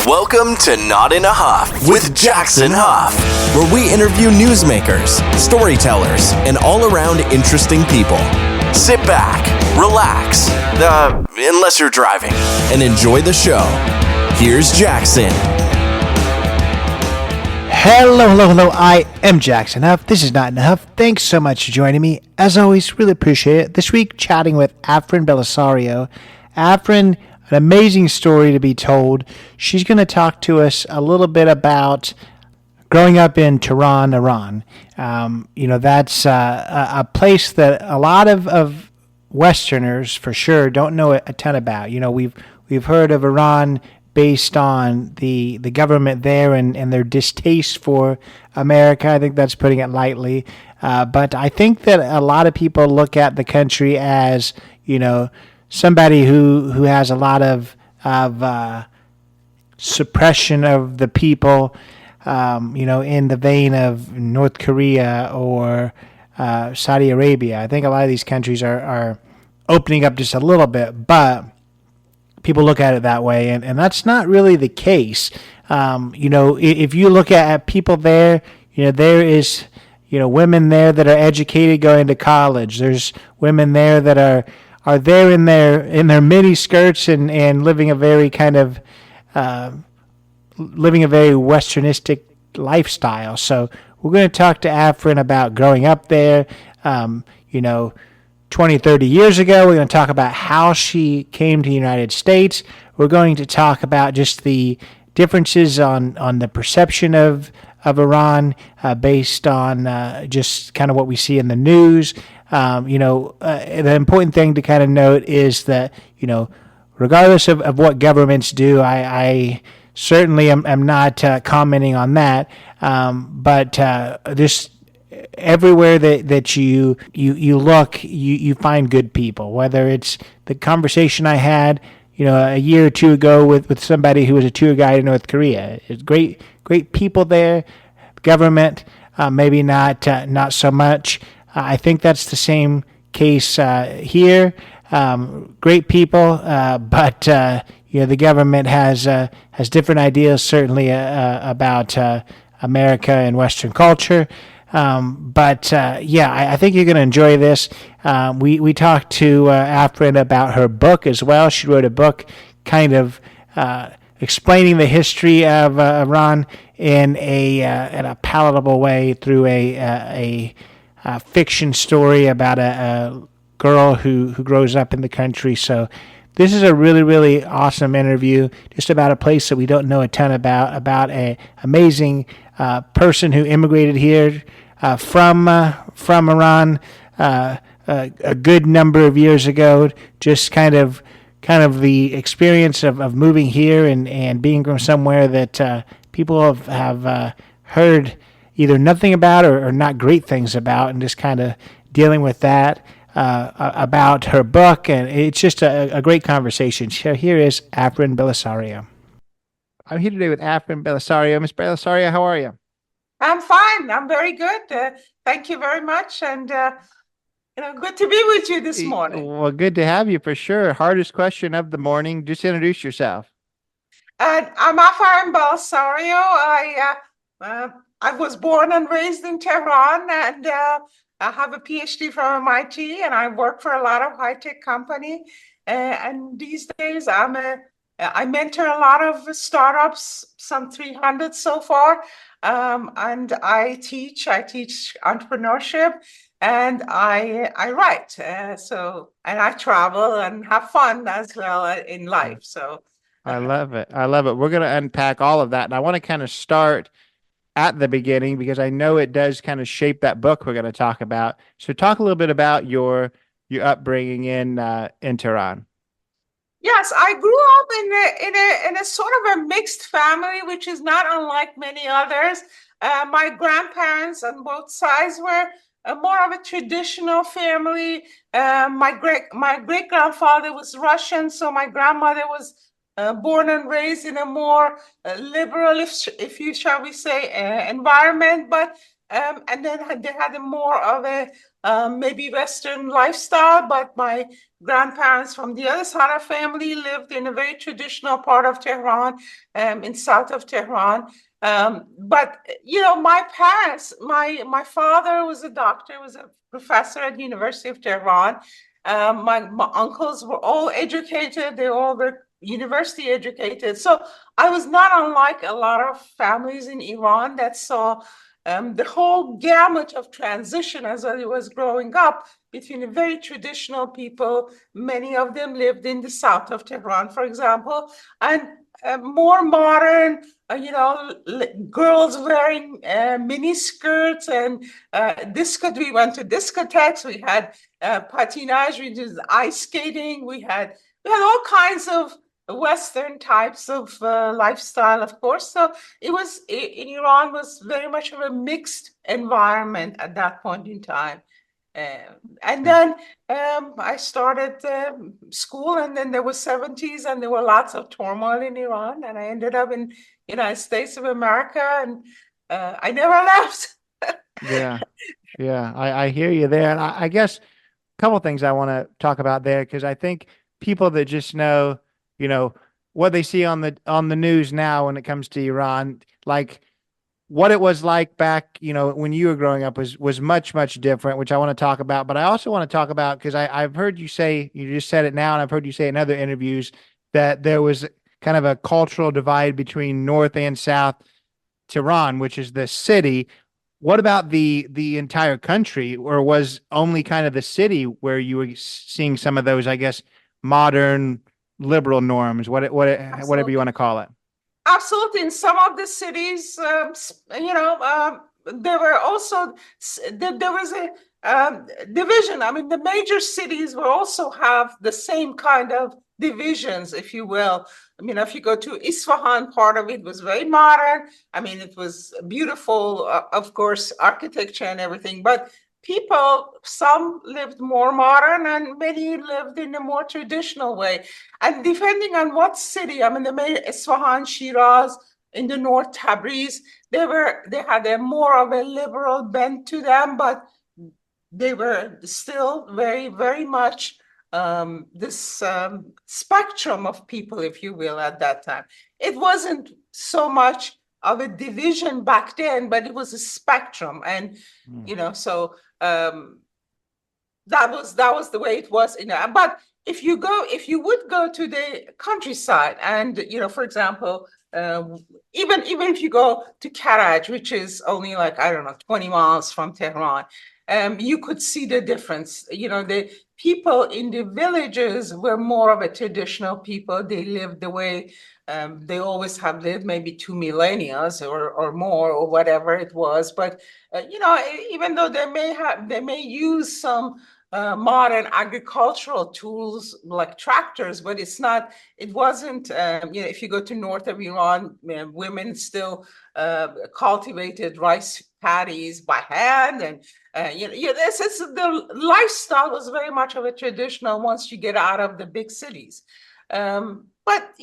Welcome to Not in a Huff with Jackson Huff, where we interview newsmakers, storytellers, and all-around interesting people. Sit back, relax, unless you're driving, and enjoy the show. Here's Jackson. Hello. I am Jackson Huff. This is Not in a Huff. Thanks so much for joining me. As always, really appreciate it. This week, chatting with Afarin Bellisario. Afarin, an amazing story to be told. She's going to talk to us a little bit about growing up in Tehran, Iran. That's a place that a lot of Westerners, for sure, don't know a ton about. We've heard of Iran based on the government there and their distaste for America. I think that's putting it lightly. But I think that a lot of people look at the country as, somebody who has a lot of suppression of the people, in the vein of North Korea or Saudi Arabia. I think a lot of these countries are opening up just a little bit, but people look at it that way, and that's not really the case. If you look at people there, there is, women there that are educated going to college. There's women there that are there in their mini skirts and living a very kind of living a very Westernistic lifestyle. So we're going to talk to Afarin about growing up there. 20, 30 years ago. We're going to talk about how she came to the United States. We're going to talk about just the differences on the perception of Iran based on just kind of what we see in the news. The important thing to kind of note is that, regardless of what governments do, I certainly am not commenting on that. But just everywhere that you look, you find good people. Whether it's the conversation I had, a year or two ago with somebody who was a tour guide in North Korea. It's great people there. Government, maybe not so much. I think that's the same case here. Great people, but the government has different ideas, certainly about America and Western culture. I think you're going to enjoy this. We talked to Afarin about her book as well. She wrote a book kind of explaining the history of Iran in a palatable way through a fiction story about a girl who grows up in the country. So this is a really, really awesome interview just about a place that we don't know a ton about an amazing person who immigrated here from Iran a good number of years ago. Just kind of the experience of moving here and being from somewhere that people have heard either nothing about or not great things about, and just kind of dealing with that about her book. And it's just a great conversation. So here is Afarin Bellisario. I'm here today with Afarin Bellisario. Ms. Bellisario, how are you? I'm fine. I'm very good. Thank you very much. And, good to be with you this morning. Well, good to have you for sure. Hardest question of the morning. Just introduce yourself. I'm Afarin Bellisario. I was born and raised in Tehran, and I have a Ph.D. from MIT, and I work for a lot of high-tech company. And these days, I mentor a lot of startups, some 300 so far. And I teach entrepreneurship, and I write. And I travel and have fun as well in life. So I love it. We're going to unpack all of that. And I want to kind of start at the beginning because I know it does kind of shape that book we're going to talk about. So talk a little bit about your upbringing in Tehran. Yes, I grew up in a sort of a mixed family, which is not unlike many others. My grandparents on both sides were more of a traditional family. My great grandfather was Russian, so my grandmother was born and raised in a more liberal, if you shall we say, environment. But and then they had a more of a maybe Western lifestyle. But my grandparents from the other side of family lived in a very traditional part of Tehran, in south of Tehran. But my parents, my father was a doctor, was a professor at the University of Tehran. My uncles were all educated; they all were university educated. So I was not unlike a lot of families in Iran that saw the whole gamut of transition as I was growing up between very traditional people. Many of them lived in the south of Tehran, for example, and more modern, girls wearing mini skirts and we went to discotheques. We had patinage, which is ice skating. We had all kinds of Western types of lifestyle, of course. So it was in Iran was very much of a mixed environment at that point in time. And then I started school, and then there was 70s, and there were lots of turmoil in Iran, and I ended up in United States of America, and I never left. Yeah, yeah, I hear you there, and I guess a couple things I want to talk about there because I think people that just know, you know, what they see on the news now when it comes to Iran, like what it was like back, when you were growing up was much different, which I want to talk about. But I also want to talk about because I've heard you say, you just said it now, and I've heard you say in other interviews that there was kind of a cultural divide between North and South Tehran, which is the city. What about the entire country, or was only kind of the city where you were seeing some of those, I guess, modern liberal norms, whatever you want to call it? Absolutely. In some of the cities, there were also there was a division. I mean, the major cities will also have the same kind of divisions, if you will. I mean, if you go to Isfahan, part of it was very modern. I mean, it was beautiful, of course, architecture and everything. But some lived more modern, and many lived in a more traditional way. And depending on what city, I mean, the main Isfahan, Shiraz, in the north, Tabriz, they had a more of a liberal bent to them, but they were still very much this spectrum of people, if you will, at that time. It wasn't so much of a division back then, but it was a spectrum, and so that was the way it was. But if you would go to the countryside, and for example, even if you go to Karaj, which is only like, I don't know, 20 miles from Tehran, you could see the difference. The people in the villages were more of a traditional people. They lived the way they always have lived, maybe 2 millennia or more, or whatever it was. But even though they may use some modern agricultural tools like tractors, but it wasn't, if you go to north of Iran, women still cultivated rice paddies by hand. And, the lifestyle was very much of a traditional once you get out of the big cities. But,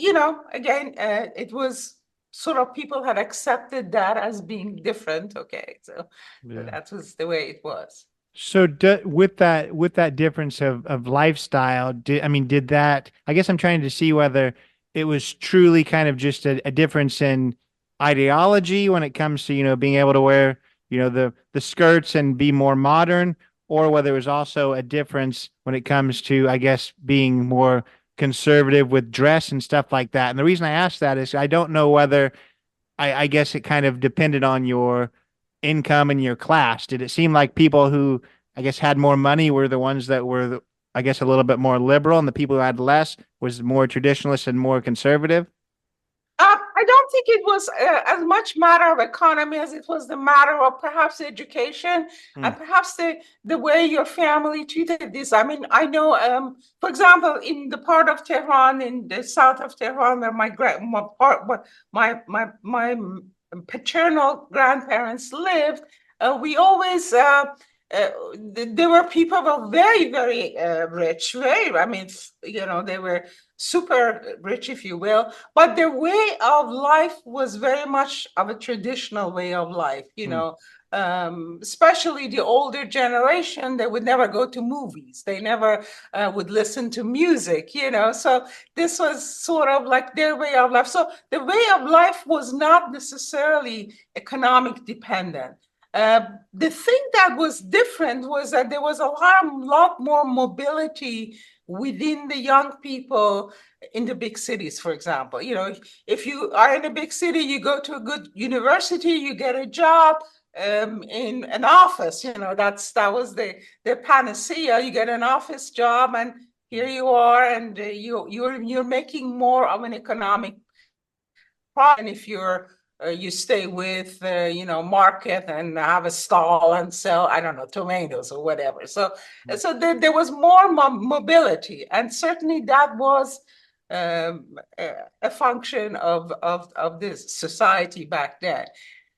again, it was sort of people had accepted that as being different. Okay. So that was the way it was. So with that difference of lifestyle, did that, I guess I'm trying to see whether it was truly kind of just a difference in ideology when it comes to, being able to wear, the skirts and be more modern, or whether it was also a difference when it comes to, I guess, being more conservative with dress and stuff like that. And the reason I asked that is I don't know whether I guess it kind of depended on your income and your class. Did it seem like people who, I guess, had more money were the ones that were, I guess, a little bit more liberal, and the people who had less was more traditionalist and more conservative? I don't think it was as much matter of economy as it was the matter of perhaps education and perhaps the way your family treated this. I mean, I know, for example, in the part of Tehran, in the south of Tehran, where my paternal grandparents lived, we always there were people who were very rich, I mean, they were super rich, if you will, but their way of life was very much of a traditional way of life. especially the older generation, they would never go to movies. They never would listen to music, So this was sort of like their way of life. So the way of life was not necessarily economic dependent. The thing that was different was that there was a lot more mobility within the young people in the big cities, for example. If you are in a big city, you go to a good university, you get a job in an office. That was the panacea. You get an office job, and here you are, and you're making more of an economic profit if you stay with market and have a stall and sell, I don't know, tomatoes or whatever. So there was more mobility, and certainly that was a function of this society back then.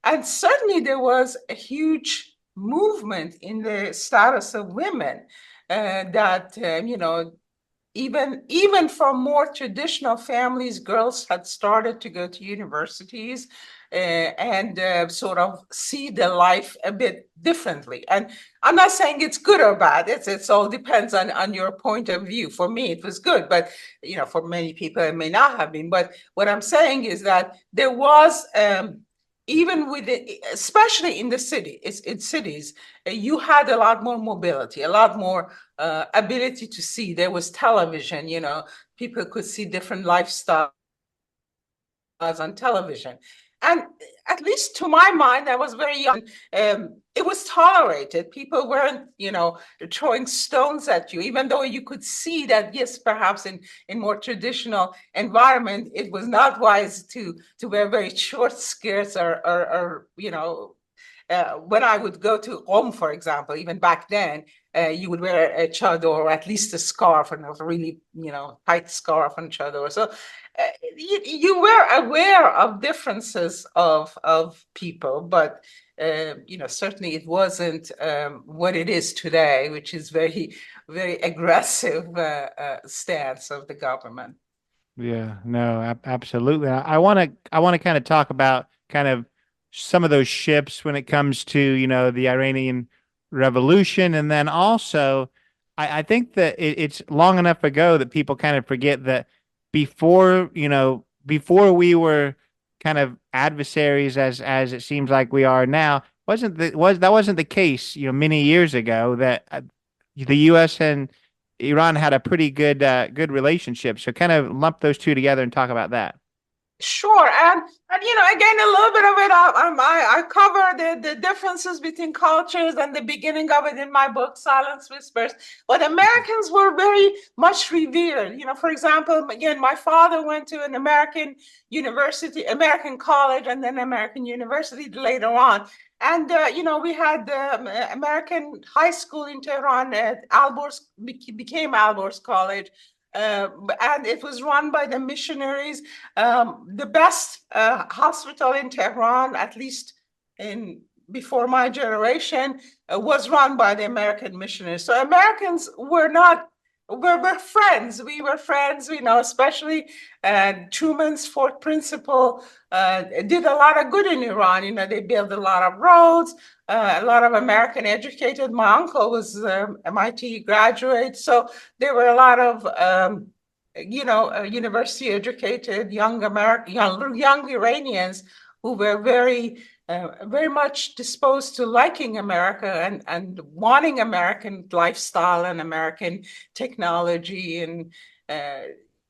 And certainly there was a huge movement in the status of women that even from more traditional families, girls had started to go to universities and sort of see the life a bit differently. And I'm not saying it's good or bad. It's all depends on your point of view. For me, it was good, but for many people, it may not have been. But what I'm saying is that there was even with it, especially in cities, you had a lot more mobility, a lot more ability to see. There was television, people could see different lifestyles on television. And at least to my mind, I was very young. It was tolerated. People weren't, throwing stones at you, even though you could see that, yes, perhaps in more traditional environment, it was not wise to wear very short skirts or when I would go to Rome, for example, even back then, you would wear a chador or at least a scarf, and a really, tight scarf and chador. So you were aware of differences of people, but certainly it wasn't what it is today, which is very, very aggressive stance of the government. Yeah, no, absolutely. I want to kind of talk about kind of some of those shifts when it comes to, the Iranian Revolution. And then also, I think that it's long enough ago that people kind of forget that before we were kind of adversaries as it seems like we are now, that wasn't the case, many years ago, that the US and Iran had a pretty good relationship. So kind of lump those two together and talk about that. Sure, and again, a little bit of it. I cover the differences between cultures and the beginning of it in my book, Silence Whispers. But Americans were very much revered. For example, again, my father went to an American university, American college, and then American university later on. And we had the American high school in Tehran. Alborz became Alborz College. And it was run by the missionaries. The best hospital in Tehran, at least before my generation, was run by the American missionaries. So Americans we're friends. We were friends, especially Truman's fourth principle did a lot of good in Iran. They built a lot of roads, a lot of American educated. My uncle was MIT graduate. So there were a lot of, university educated young Iranians who were very much disposed to liking America and wanting American lifestyle and American technology. And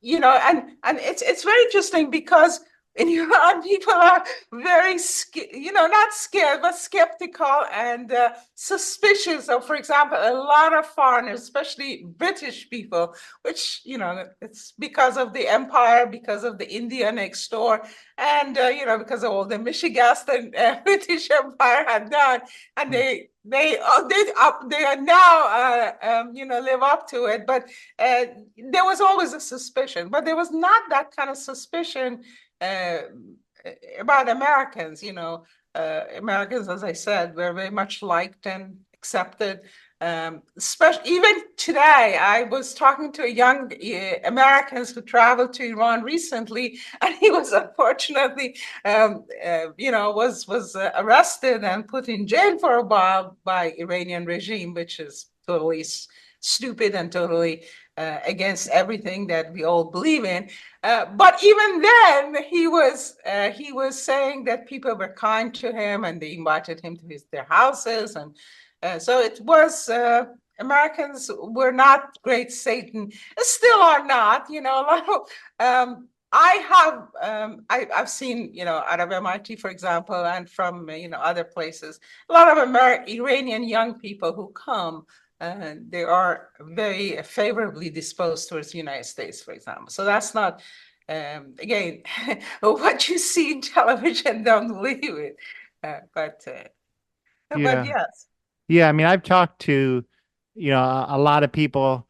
it's very interesting because in Iran, people are very, not scared, but skeptical and suspicious of, for example, a lot of foreigners, especially British people, which, it's because of the empire, because of the India next door, and, because of all the Michigas that British Empire had done. And they are now, live up to it. But there was always a suspicion, but there was not that kind of suspicion about Americans. Americans, as I said, were very much liked and accepted. especially even today, I was talking to a young Americans who traveled to Iran recently, and he was unfortunately, was arrested and put in jail for a while by Iranian regime, which is totally stupid and totally against everything that we all believe in. But even then, he was saying that people were kind to him and they invited him to their houses, and so it was. Americans were not great Satan, still are not. I've seen, out of MIT, for example, and from other places, a lot of Iranian young people who come, and they are very favorably disposed towards the United States, for example. So that's not, again, what you see in television, don't believe it. But Yeah. yes. Yeah, I mean, I've talked to, a lot of people,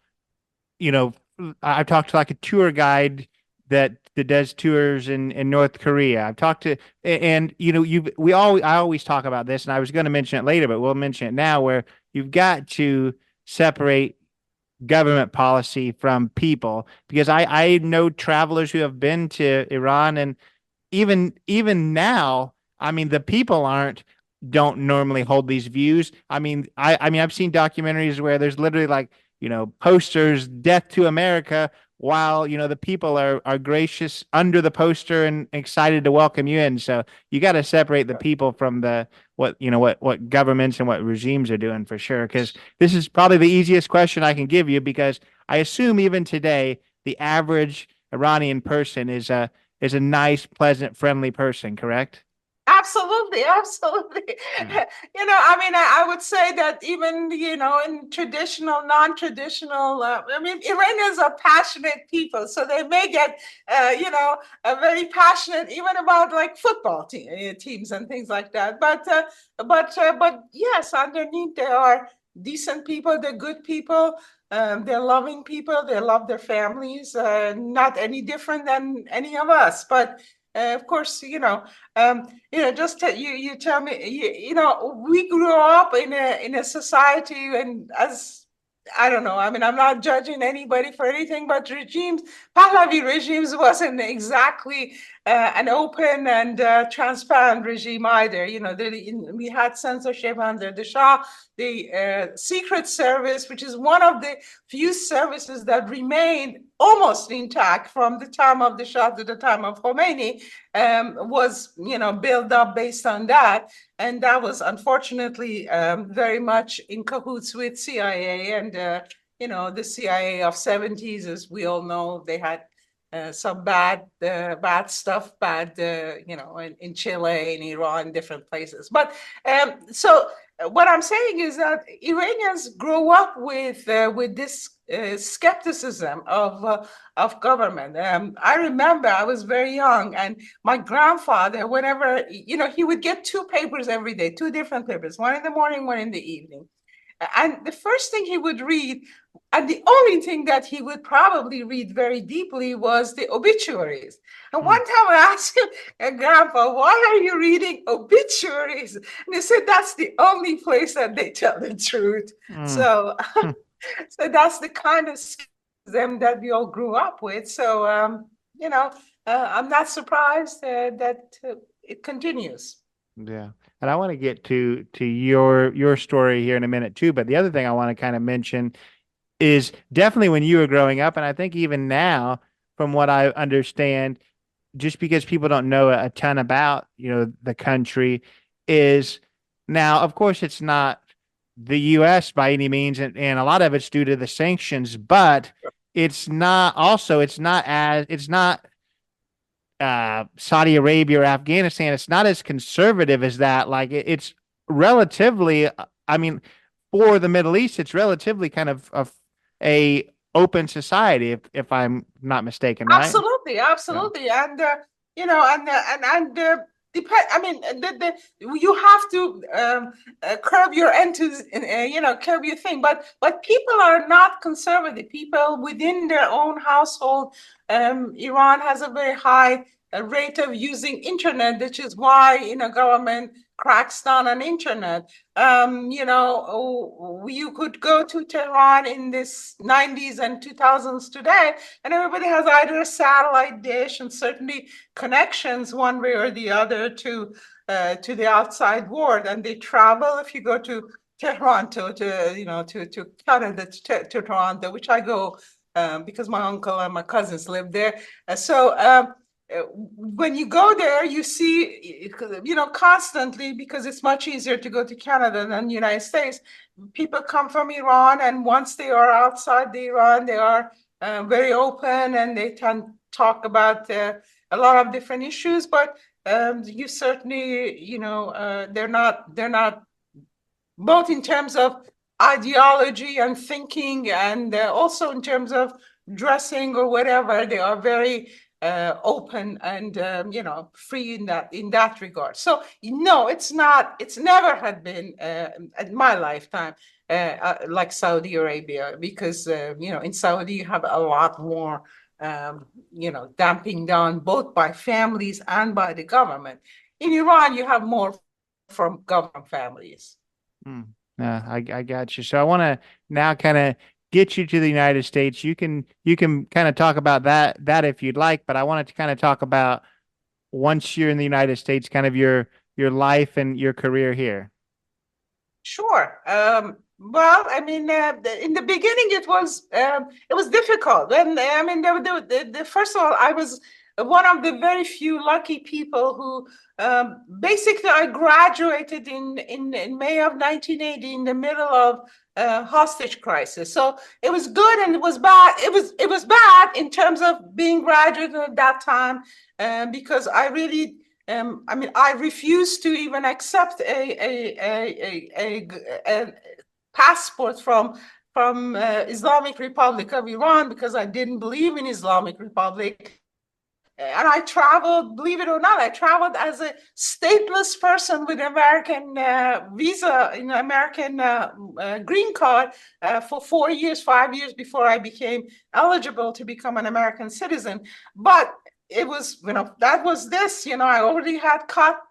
you know, I've talked to like a tour guide that does tours in North Korea. I've talked to, and I always talk about this, and I was going to mention it later, but we'll mention it now, where you've got to separate government policy from people, because I know travelers who have been to Iran, and even now, I mean, the people aren't don't normally hold these views. I mean, I've seen documentaries where there's literally like, posters, death to America, while, the people are gracious under the poster and excited to welcome you in. So you got to separate the people from the what governments and what regimes are doing, for sure. Because this is probably the easiest question I can give you, because I assume even today the average Iranian person is a nice, pleasant, friendly person, correct? Absolutely, absolutely. Mm. I mean, I would say that even, in traditional, non-traditional, I mean, Iranians are passionate people, so they may get, very passionate even about like football teams and things like that. But yes, underneath they are decent people, they're good people, they're loving people, they love their families, not any different than any of us. But of course, just you tell me, we grew up in a society, and as I don't know, I mean, I'm not judging anybody for anything, but Pahlavi regimes wasn't exactly an open and transparent regime either. We had censorship under the Shah, the Secret Service, which is one of the few services that remained almost intact from the time of the Shah to the time of Khomeini, was built up based on that, and that was unfortunately very much in cahoots with CIA, and the CIA of 70s, as we all know, they had some bad stuff, in Chile, in Iran, different places. But so what I'm saying is that Iranians grow up with this skepticism of government. I remember I was very young, and my grandfather, whenever he would get two papers every day, two different papers, one in the morning, one in the evening. And the first thing he would read, and the only thing that he would probably read very deeply, was the obituaries. And one time I asked him, Grandpa, why are you reading obituaries? And he said, that's the only place that they tell the truth. Mm. So, so that's the kind of them that we all grew up with. So, I'm not surprised that it continues. Yeah. And I want to get to your story here in a minute too, but the other thing I want to kind of mention is definitely when you were growing up, and I think even now, from what I understand, just because people don't know a ton about, the country, is now, of course, it's not the US by any means, and a lot of it's due to the sanctions, but it's not Saudi Arabia or Afghanistan. It's not as conservative as that. Like it's relatively, I mean, for the Middle East, it's relatively kind of a open society, if I'm not mistaken, right? Absolutely, Yeah. absolutely, and depend. I mean, you have to curb your curb your thing. But people are not conservative. People within their own household. Iran has a very high rate of using internet, which is why government cracks down on internet. You could go to Tehran in this 90s and 2000s today, and everybody has either a satellite dish and certainly connections one way or the other to the outside world, and they travel. If you go to Tehran to Canada, to Toronto, which I go because my uncle and my cousins live there. When you go there, you see, constantly, because it's much easier to go to Canada than the United States. People come from Iran, and once they are outside the Iran, they are very open, and they can talk about a lot of different issues. But you certainly, they're not both in terms of ideology and thinking, and also in terms of dressing or whatever. They are very open and free in that regard. So no, it's not. It's never had been in my lifetime like Saudi Arabia, because in Saudi you have a lot more damping down both by families and by the government. In Iran, you have more from government families. Yeah, I got you. So I want to now kind of get you to the United States. You can kind of talk about that if you'd like, but I wanted to kind of talk about, once you're in the United States, kind of your life and your career here. Sure. Well, I mean, in the beginning, it was difficult. And I mean, the first of all, I was one of the very few lucky people who basically I graduated in May of 1980 in the middle of hostage crisis. So it was good and it was bad. It was bad in terms of being graduated at that time, because I really. I refused to even accept a passport from Islamic Republic of Iran, because I didn't believe in Islamic Republic. And I traveled, believe it or not, I traveled as a stateless person with American visa, American green card for 4 years, 5 years before I became eligible to become an American citizen. But it was, that was this, I already had caught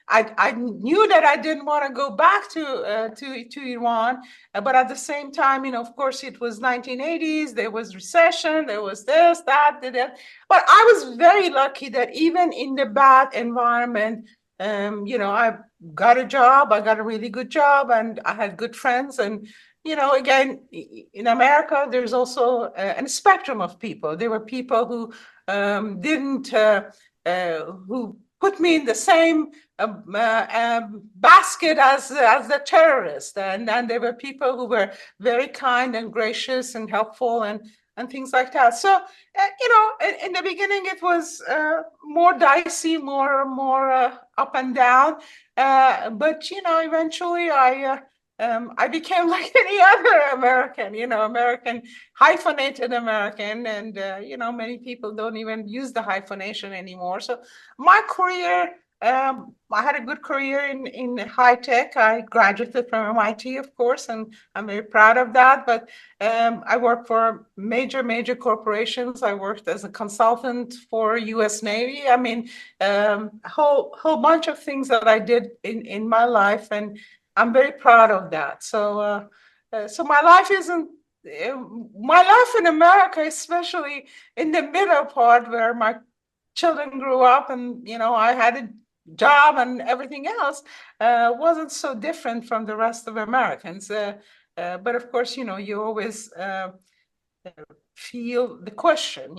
I knew that I didn't want to go back to Iran, but at the same time, of course, it was 1980s. There was recession. There was this, that, that. But I was very lucky that even in the bad environment, I got a job. I got a really good job, and I had good friends. And again, in America, there's also a spectrum of people. There were people who didn't who put me in the same basket as the terrorist, and then there were people who were very kind and gracious and helpful and things like that. So in the beginning it was more dicey, more up and down, but eventually I became like any other American, American, hyphenated American. And, many people don't even use the hyphenation anymore. So my career, I had a good career in high tech. I graduated from MIT, of course, and I'm very proud of that. But I worked for major corporations. I worked as a consultant for U.S. Navy. I mean, a whole bunch of things that I did in my life, and I'm very proud of that. So, so my life in America, especially in the middle part where my children grew up, and I had a job and everything else, wasn't so different from the rest of Americans. But of course, you always feel the question,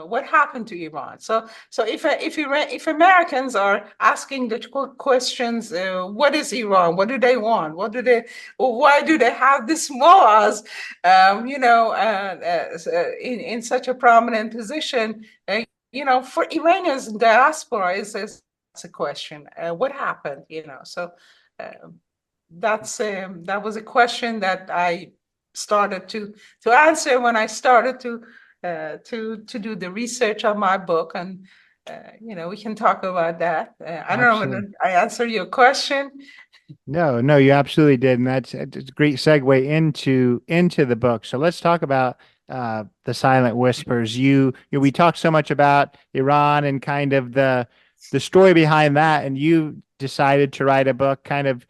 what happened to Iran? So if Americans are asking the questions, what is Iran? What do they want? Why do they have this Mullahs, in such a prominent position? For Iranians in diaspora, is a question. What happened? So that was a question that I started to answer when I started to do the research on my book, and we can talk about that. I don't know whether I answered your question. No, you absolutely did, and that's a great segue into the book. So let's talk about the Silent Whispers. We talked so much about Iran and kind of the story behind that, and you decided to write a book, kind of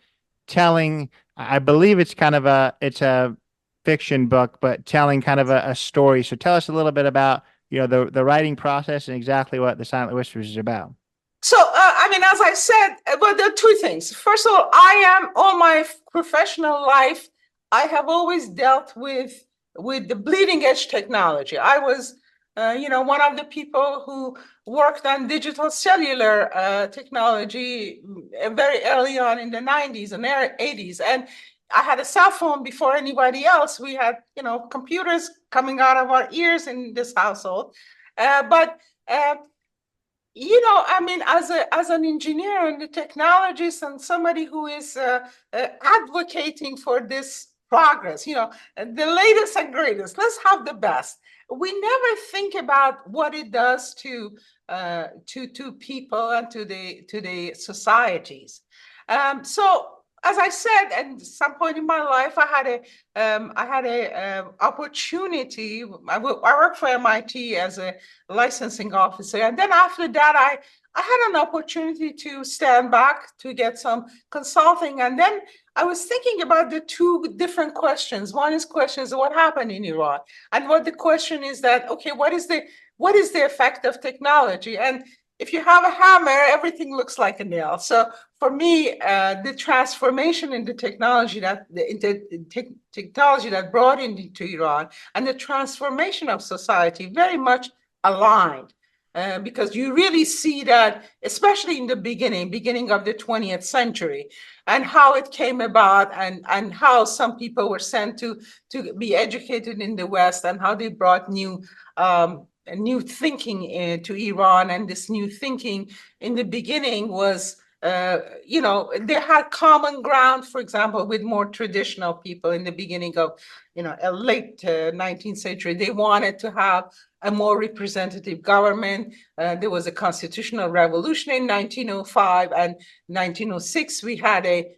telling. I believe it's a fiction book, but telling kind of a story. So tell us a little bit about the writing process and exactly what the Silent Whispers is about. So, I mean, as I said, well, there are two things. First of all my professional life, I have always dealt with the bleeding edge technology. I was, one of the people who worked on digital cellular technology very early on in the 90s and 80s. And I had a cell phone before anybody else. We had, computers coming out of our ears in this household. But I mean, as an engineer and a technologist and somebody who is advocating for this progress, the latest and greatest, let's have the best. We never think about what it does to people and to the societies. So as I said, at some point in my life, I had a opportunity. I worked for MIT as a licensing officer, and then after that, I had an opportunity to stand back to get some consulting, and then I was thinking about the two different questions. One is questions what happened in Iran, and what the question is that okay, what is the effect of technology? And if you have a hammer, everything looks like a nail. So for me, the transformation in the technology technology that brought into Iran and the transformation of society very much aligned. Because you really see that, especially in the beginning of the 20th century, and how it came about, and how some people were sent to be educated in the West, and how they brought new thinking to Iran. And this new thinking in the beginning was, they had common ground, for example, with more traditional people in the beginning of, a late 19th century. They wanted to have a more representative government. There was a constitutional revolution in 1905 and 1906. We had a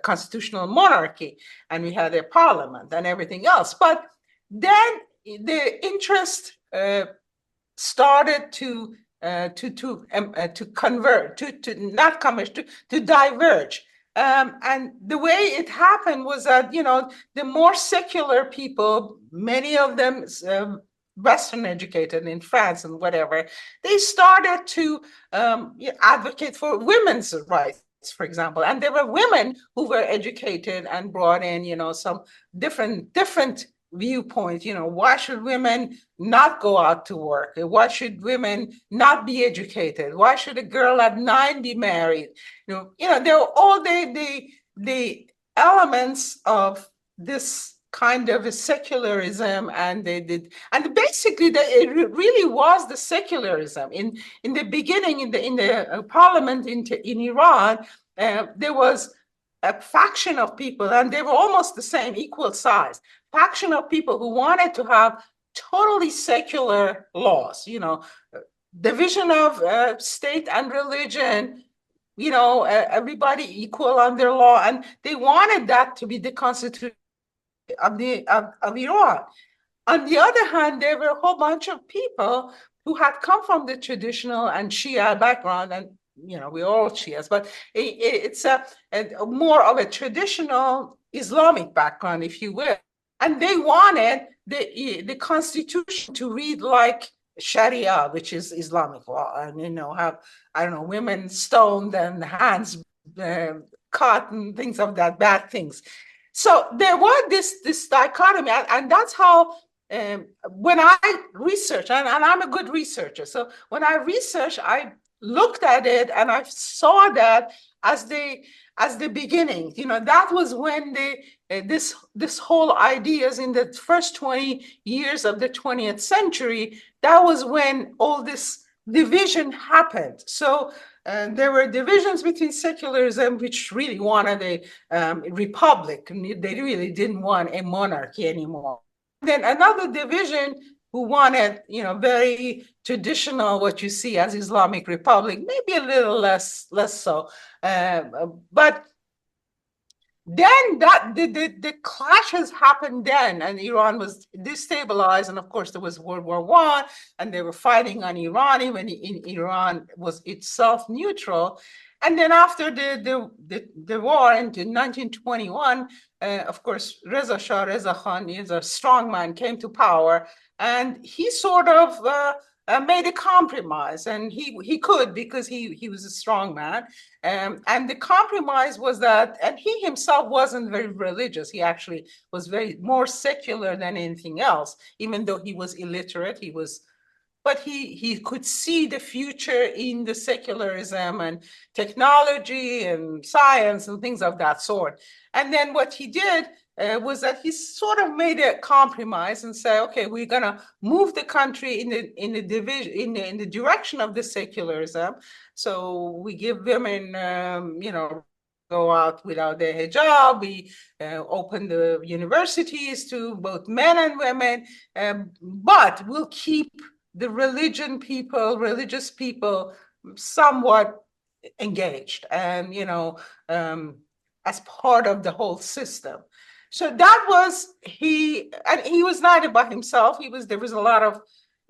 constitutional monarchy, and we had a parliament and everything else. But then the interest started to convert, to diverge. And the way it happened was that, the more secular people, many of them Western educated in France and whatever, they started to advocate for women's rights, for example. And there were women who were educated and brought in, some different viewpoint. Why should women not go out to work? Why should women not be educated? Why should a girl at 9 be married? There are all the elements of this kind of a secularism, and basically it really was the secularism in the beginning in the parliament in Iran. There was a faction of people, and they were almost the same, equal size, faction of people who wanted to have totally secular laws, division of state and religion, everybody equal under law, and they wanted that to be the constitution of Iran. On the other hand, there were a whole bunch of people who had come from the traditional and Shia background, and we're all Shias, but it's a more of a traditional Islamic background, if you will. And they wanted the constitution to read like Sharia, which is Islamic law, and have, I don't know, women stoned and hands cut and things of that, bad things. So there was this dichotomy, and that's how when I research, and I'm a good researcher, so when I research, I looked at it and I saw that as the beginning. That was when this whole ideas in the first 20 years of the 20th century, that was when all this division happened. So there were divisions between secularism, which really wanted a republic. They really didn't want a monarchy anymore. Then another division who wanted, very traditional, what you see as Islamic Republic, maybe a little less so. But then the clashes happened then, and Iran was destabilized, and of course there was World War I, and they were fighting on Iran even in Iran was itself neutral. And then after the war in 1921, of course, Reza Khan is a strong man, came to power, and he sort of made a compromise, and he could because he was a strong man. And the compromise was that, and he himself wasn't very religious. He actually was very more secular than anything else, even though he was illiterate. But he could see the future in the secularism and technology and science and things of that sort. And then what he did was that he sort of made a compromise and say, okay, we're going to move the country in the division in the direction of the secularism. So we give women, go out without their hijab. We open the universities to both men and women, but we'll keep the religious people somewhat engaged and, as part of the whole system. So that was and he was not by himself. There was a lot of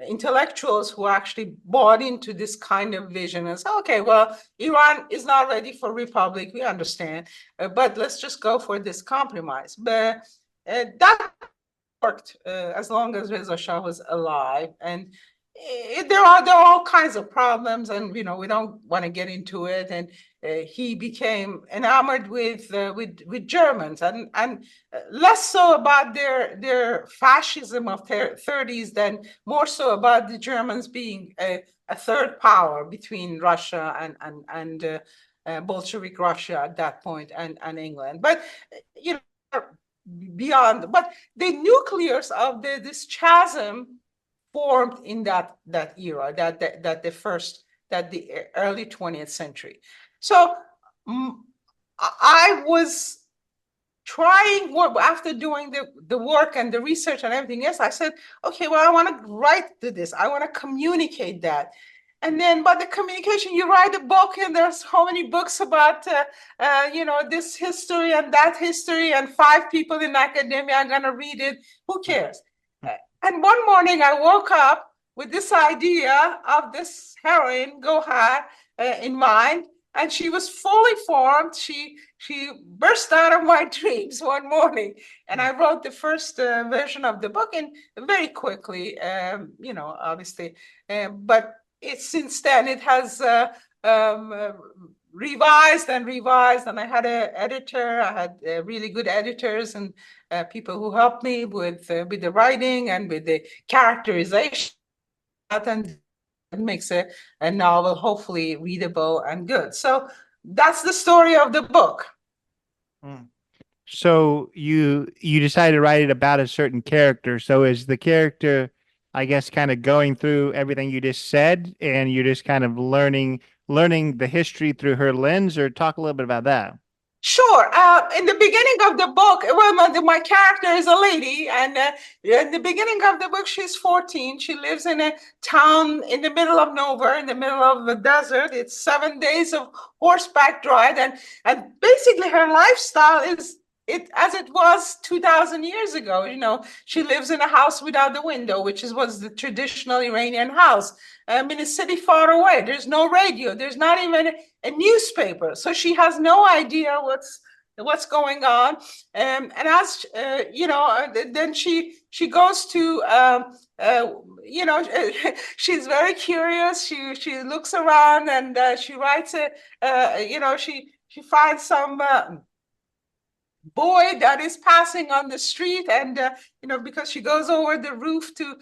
intellectuals who actually bought into this kind of vision and said, okay, well, Iran is not ready for republic, we understand, but let's just go for this compromise. But that worked as long as Reza Shah was alive. And there are all kinds of problems, and we don't want to get into it. And he became enamored with Germans, and less so about their fascism of 30s than more so about the Germans being a third power between Russia and Bolshevik Russia at that point, and England. But beyond, but the nucleus of this chasm formed in that era, that the early 20th century. So I was trying, after doing the work and the research and everything else, I said, okay, well, I want to write this. I want to communicate that. And then, but the communication, you write a book, and there's so many books about, this history and that history, and 5 people in academia are going to read it. Who cares? And one morning I woke up with this idea of this heroine, Gohar, in mind, and she was fully formed. She burst out of my dreams one morning, and I wrote the first version of the book, and very quickly, obviously, but since then it has revised, and I had an editor. I had really good editors and people who helped me with the writing and with the characterization, and it makes a novel hopefully readable and good. So that's the story of the book. So you decided to write it about a certain character. So is the character, I guess, kind of going through everything you just said, and you're just kind of learning the history through her lens? Or talk a little bit about that. Sure. In the beginning of the book, well, my character is a lady, and in the beginning of the book, she's 14. She lives in a town in the middle of nowhere, in the middle of the desert. It's 7 days of horseback drive, and basically her lifestyle is as it was 2,000 years ago. She lives in a house without the window, which was the traditional Iranian house. In a city far away. There's no radio. There's not even a newspaper. So she has no idea what's going on. And as then she goes to she's very curious. She looks around, and she writes she finds some boy that is passing on the street, and because she goes over the roof to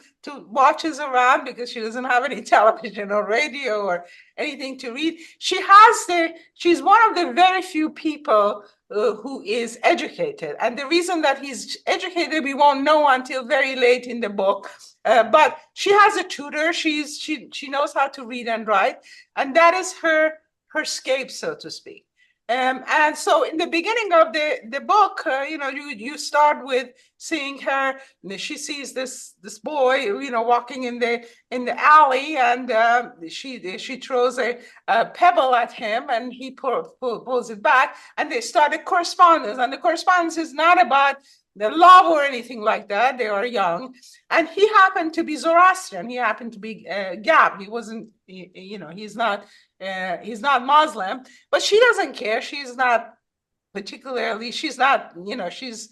watches around, because she doesn't have any television or radio or anything to read. She's one of the very few people who is educated, and the reason that he's educated we won't know until very late in the book, but she has a tutor. She knows how to read and write, and that is her escape, so to speak. And so in the beginning of the book, you start with seeing her. She sees this boy, walking in the alley, and she throws a pebble at him, and he pulls it back, and they start a correspondence. And the correspondence is not about the love or anything like that. They are young, and he happened to be Zoroastrian. He happened to be Gab. He wasn't, he's not Muslim, but she doesn't care. She's not particularly. She's not. She's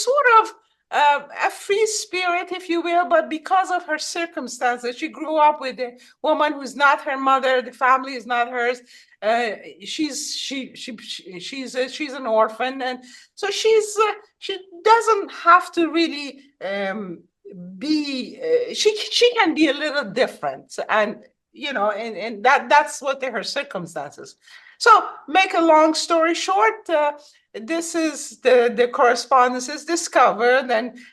sort of a free spirit, if you will, but because of her circumstances, she grew up with a woman who's not her mother. The family is not hers. She's an orphan, and so she doesn't have to really be. She can be a little different, and and that's what her circumstances. So, make a long story short, this is the correspondence is discovered,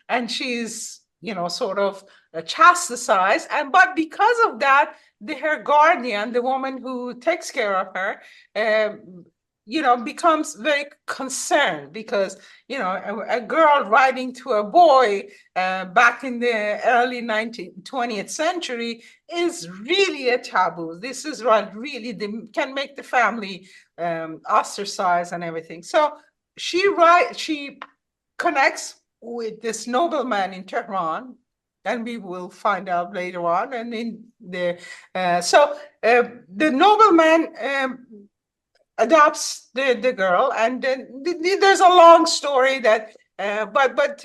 and she's sort of chastised, but because of that, her guardian, the woman who takes care of her, becomes very concerned, because a girl writing to a boy back in the early 20th century is really a taboo. This is what really can make the family ostracized and everything. So she connects with this nobleman in Tehran, and we will find out later on. And in the nobleman adopts the girl, and then there's a long story that but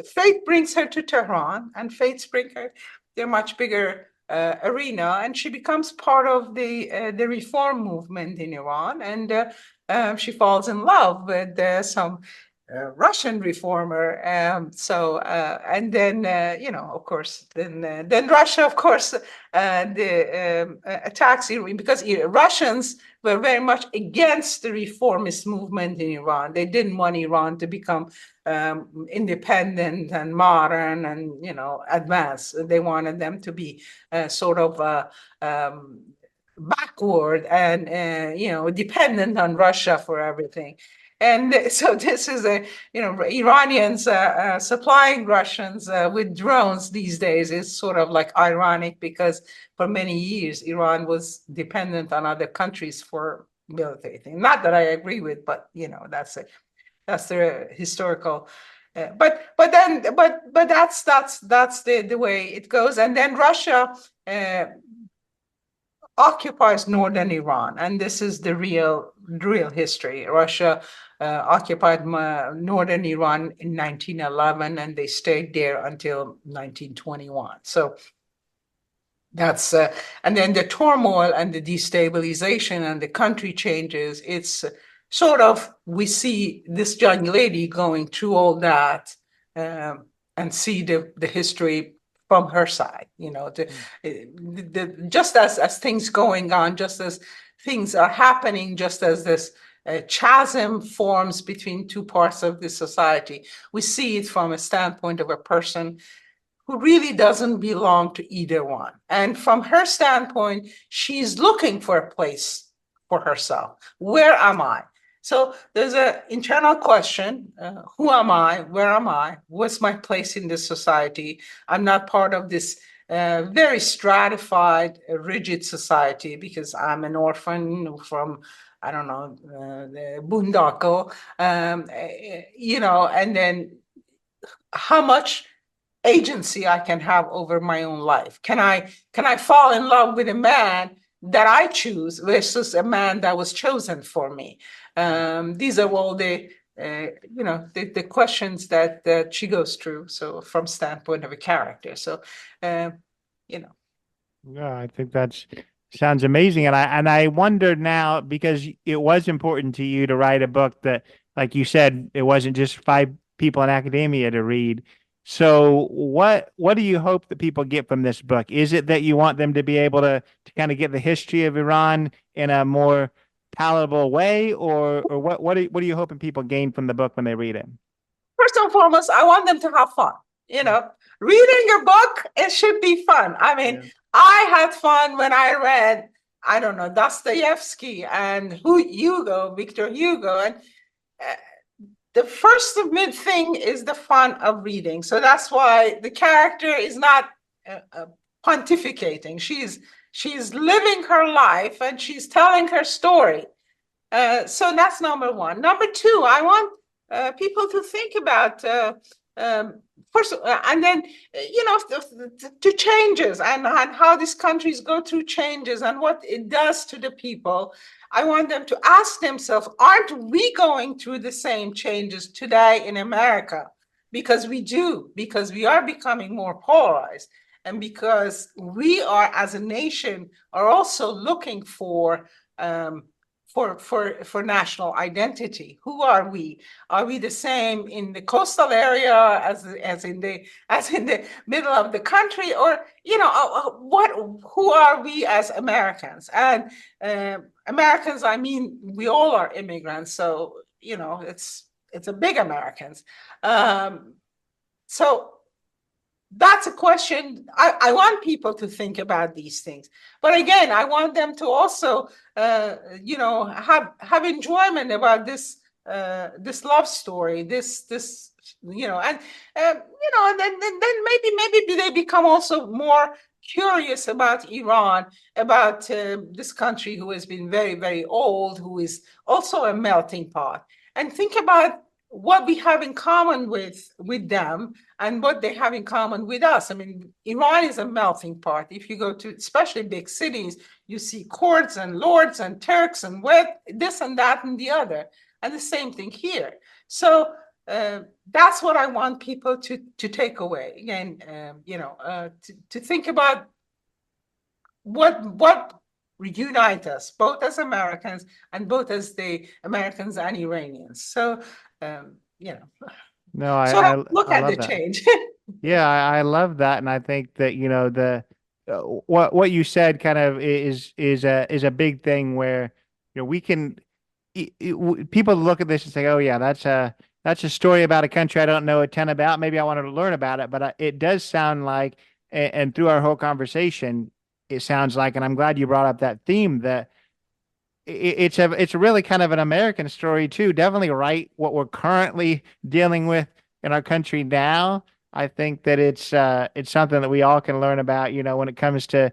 fate brings her to Tehran, and fates bring her to a much bigger arena, and she becomes part of the reform movement in Iran, and she falls in love with some Russian reformer. And then of course, then Russia, of course, attacks Iran, because Russians were very much against the reformist movement in Iran. They didn't want Iran to become independent and modern and advanced. They wanted them to be sort of backward and dependent on Russia for everything. And so this is Iranians supplying Russians with drones these days is sort of like ironic, because for many years Iran was dependent on other countries for military things. Not that I agree with, but that's the historical. But that's the way it goes. And then Russia occupies northern Iran, and this is the real history. Russia occupied northern Iran in 1911, and they stayed there until 1921. So that's and then the turmoil and the destabilization and the country changes. It's sort of, we see this young lady going through all that and see the history from her side, just as things going on, just as things are happening, just as this chasm forms between two parts of the society. We see it from a standpoint of a person who really doesn't belong to either one. And from her standpoint, she's looking for a place for herself. Where am I? So there's an internal question, who am I? Where am I? What's my place in this society? I'm not part of this very stratified, rigid society, because I'm an orphan from, I don't know, the boondocko, and then how much agency I can have over my own life. Can I fall in love with a man that I choose versus a man that was chosen for me? These are all the questions that she goes through. So from standpoint of a character. So, Yeah, I think that sounds amazing. And I wonder now, because it was important to you to write a book that, like you said, it wasn't just 5 people in academia to read. So what do you hope that people get from this book? Is it that you want them to be able to kind of get the history of Iran in a more palatable way, or what are you hoping people gain from the book when they read it? First and foremost, I want them to have fun. Reading a book, it should be fun. I mean, I had fun when I read I don't know, Dostoevsky and Victor Hugo. And the first thing is the fun of reading. So that's why the character is not pontificating. She's living her life and she's telling her story. So that's number one. Number two, I want people to think about first, and then to changes and how these countries go through changes and what it does to the people. I want them to ask themselves, aren't we going through the same changes today in America? Because we do, because we are becoming more polarized, and because we are, as a nation, are also looking for national identity. Who are we? Are we the same in the coastal area as in the middle of the country, or who are we as Americans? And Americans, I mean, we all are immigrants, so it's a big Americans. So that's a question. I want people to think about these things, but again, I want them to also have enjoyment about this love story, this and then maybe they become also more curious about Iran, about this country who has been very, very old, who is also a melting pot, and think about what we have in common with them and what they have in common with us. I mean, Iran is a melting pot. If you go to especially big cities, you see Kurds and Lords and Turks and this and that and the other. And the same thing here. So that's what I want people to take away. Again, to think about what unite us, both as Americans and both as the Americans and Iranians. So, No, look I at love the that. change. Yeah, I love that, and I think that the what you said kind of is a big thing where we can people look at this and say, oh yeah, that's a story about a country I don't know a ton about. Maybe I wanted to learn about it, but it does sound like, and through our whole conversation, it sounds like, and I'm glad you brought up that theme, that it's really kind of an American story too. Definitely right what we're currently dealing with in our country now. I think that it's something that we all can learn about, when it comes to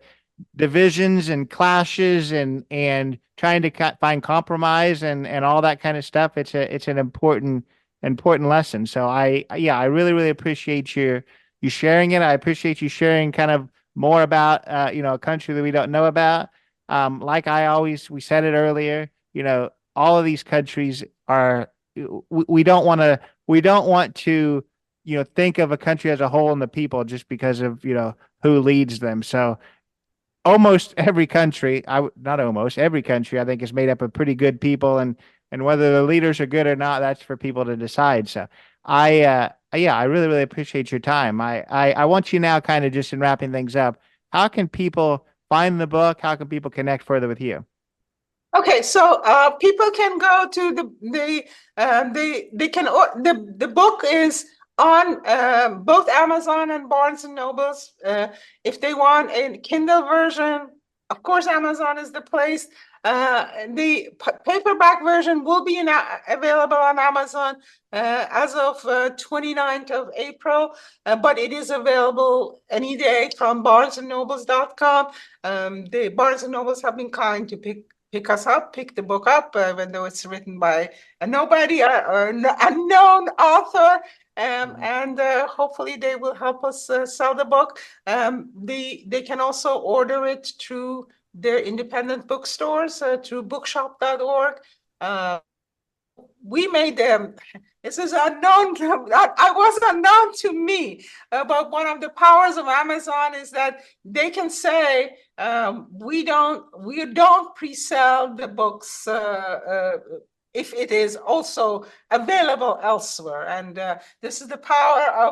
divisions and clashes and trying to find compromise and all that kind of stuff. It's an important lesson. So I really, really appreciate you sharing it. I appreciate you sharing kind of more about a country that we don't know about. Like we said it earlier, all of these countries are, we don't want to, think of a country as a whole and the people just because of, who leads them. So almost every country, not almost every country, I think is made up of pretty good people, and whether the leaders are good or not, that's for people to decide. So I really, really appreciate your time. I want you now, kind of just in wrapping things up, how can people find the book? How can people connect further with you? Okay, so people can go to the book is on both Amazon and Barnes and Nobles. If they want a Kindle version, of course, Amazon is the place. The paperback version will be available on Amazon as of 29th of April, but it is available any day from barnesandnobles.com. The Barnes and Nobles have been kind to pick the book up, even though it's written by a nobody or unknown author. And hopefully they will help us sell the book. They can also order it through their independent bookstores, through bookshop.org. We made them. This is unknown. I was unknown to me. But one of the powers of Amazon is that they can say we don't pre-sell the books if it is also available elsewhere. And this is the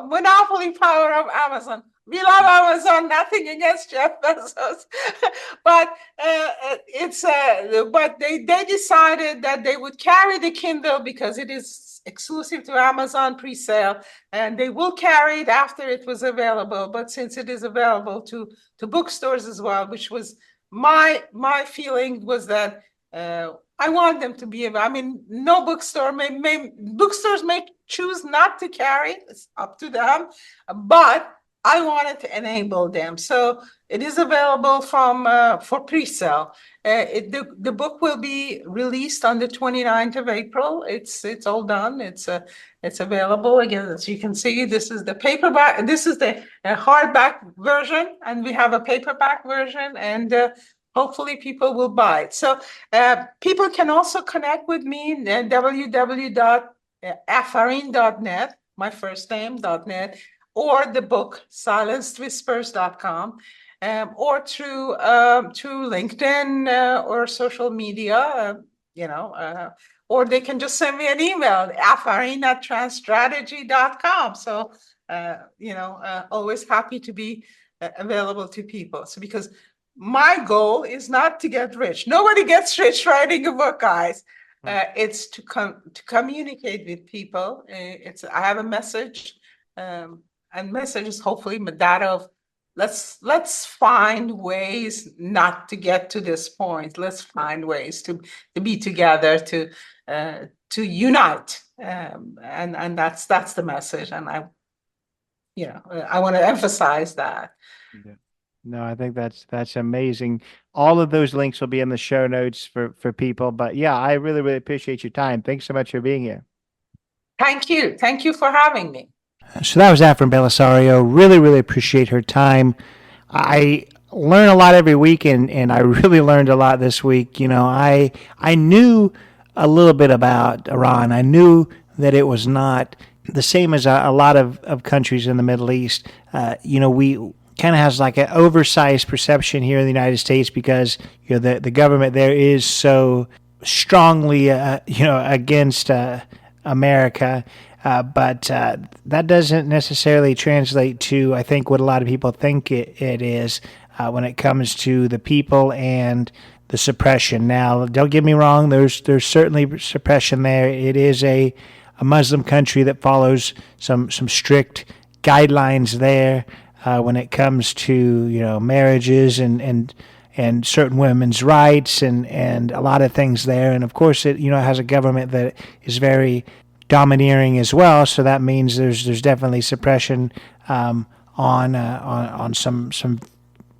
monopoly power of Amazon. We love Amazon, nothing against Jeff Bezos, but but they decided that they would carry the Kindle because it is exclusive to Amazon pre-sale, and they will carry it after it was available. But since it is available to bookstores as well, which was my feeling was that I want them to be. I mean, no bookstore bookstores may choose not to carry. It's up to them, but I wanted to enable them. So it is available for pre-sale. The book will be released on the 29th of April. It's all done. It's available. Again, as you can see, this is the paperback. This is the hardback version, and we have a paperback version, and hopefully people will buy it. So people can also connect with me at www.afarin.net, my first name, .net, or the book silencedwhispers.com, or through LinkedIn or social media, or they can just send me an email, afarin@transstrategy.com. So, always happy to be available to people. So because my goal is not to get rich. Nobody gets rich writing a book, guys. It's to communicate with people. I have a message, and message is hopefully that of let's find ways not to get to this point. Let's find ways to be together, to unite, and that's the message. And I want to emphasize that. Yeah. No, I think that's amazing. All of those links will be in the show notes for people. But yeah, I really, really appreciate your time. Thanks so much for being here. Thank you. Thank you for having me. So that was Afarin Bellisario. Really, really appreciate her time. I learn a lot every week, and I really learned a lot this week. I knew a little bit about Iran. I knew that it was not the same as a lot of countries in the Middle East. We kind of has like an oversized perception here in the United States because the government there is so strongly against America, but that doesn't necessarily translate to, I think, what a lot of people think it is when it comes to the people and the suppression. Now, don't get me wrong, there's certainly suppression there. It is a Muslim country that follows some strict guidelines there. When it comes to marriages and certain women's rights and a lot of things there, and of course it has a government that is very domineering as well. So that means there's definitely suppression on some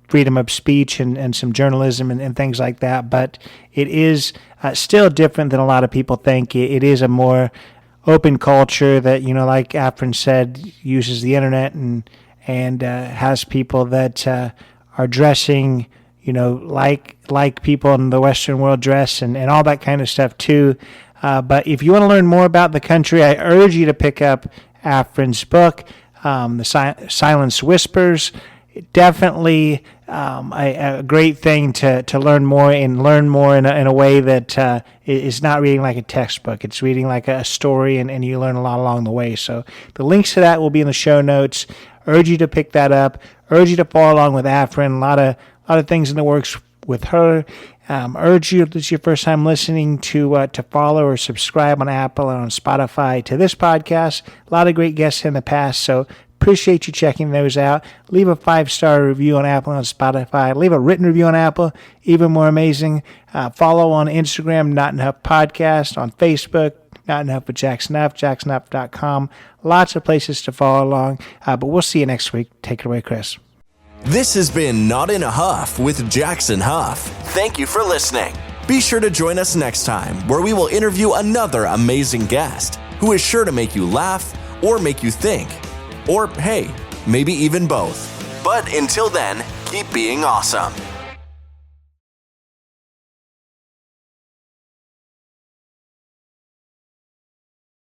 freedom of speech and some journalism and things like that. But it is still different than a lot of people think. It is a more open culture that like Afarin said, uses the internet and has people that are dressing, like people in the Western world dress and all that kind of stuff too. But if you want to learn more about the country, I urge you to pick up Afarin's book, The Silenced Whispers. Definitely a great thing to learn more in a way that is not reading like a textbook. It's reading like a story, and you learn a lot along the way. So the links to that will be in the show notes. Urge you to pick that up. Urge you to follow along with Afarin. A lot of things in the works with her. Urge you, if this is your first time listening, to follow or subscribe on Apple and on Spotify to this podcast. A lot of great guests in the past, so appreciate you checking those out. Leave a 5-star review on Apple and on Spotify. Leave a written review on Apple, even more amazing. Follow on Instagram, Not Enough Podcast, on Facebook, Not Enough with Jackson Huff, jacksonhuff.com. Lots of places to follow along, but we'll see you next week. Take it away, Chris. This has been Not in a Huff with Jackson Huff. Thank you for listening. Be sure to join us next time, where we will interview another amazing guest who is sure to make you laugh or make you think. Or, hey, maybe even both. But until then, keep being awesome.